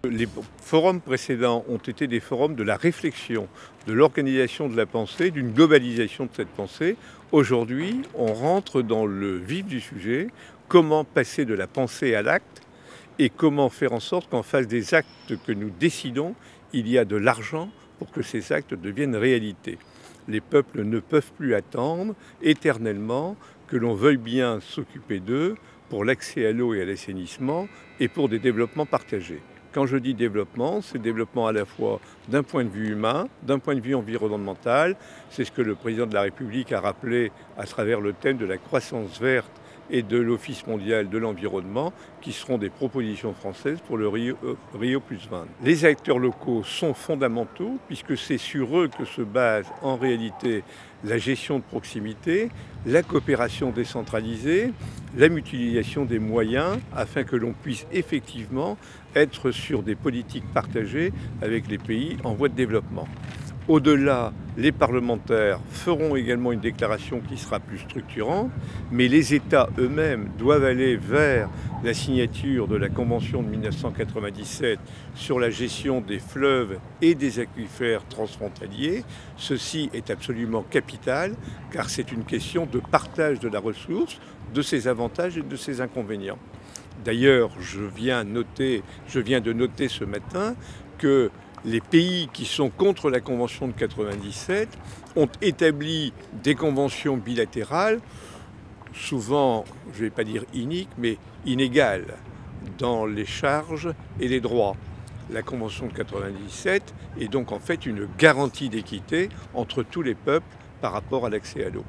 Les forums précédents ont été des forums de la réflexion, de l'organisation de la pensée, d'une globalisation de cette pensée. Aujourd'hui, on rentre dans le vif du sujet, comment passer de la pensée à l'acte et comment faire en sorte qu'en face des actes que nous décidons, il y a de l'argent pour que ces actes deviennent réalité. Les peuples ne peuvent plus attendre éternellement que l'on veuille bien s'occuper d'eux pour l'accès à l'eau et à l'assainissement et pour des développements partagés. Quand je dis développement, c'est développement à la fois d'un point de vue humain, d'un point de vue environnemental. C'est ce que le président de la République a rappelé à travers le thème de la croissance verte et de l'Office mondial de l'environnement, qui seront des propositions françaises pour le Rio+20. Les acteurs locaux sont fondamentaux, puisque c'est sur eux que se base en réalité la gestion de proximité, la coopération décentralisée, la mutualisation des moyens, afin que l'on puisse effectivement être sur des politiques partagées avec les pays en voie de développement. Au-delà, les parlementaires feront également une déclaration qui sera plus structurante, mais les États eux-mêmes doivent aller vers la signature de la Convention de 1997 sur la gestion des fleuves et des aquifères transfrontaliers. Ceci est absolument capital, car c'est une question de partage de la ressource, de ses avantages et de ses inconvénients. D'ailleurs, je viens de noter ce matin que les pays qui sont contre la Convention de 1997 ont établi des conventions bilatérales, souvent, je ne vais pas dire iniques, mais inégales dans les charges et les droits. La Convention de 1997 est donc en fait une garantie d'équité entre tous les peuples par rapport à l'accès à l'eau.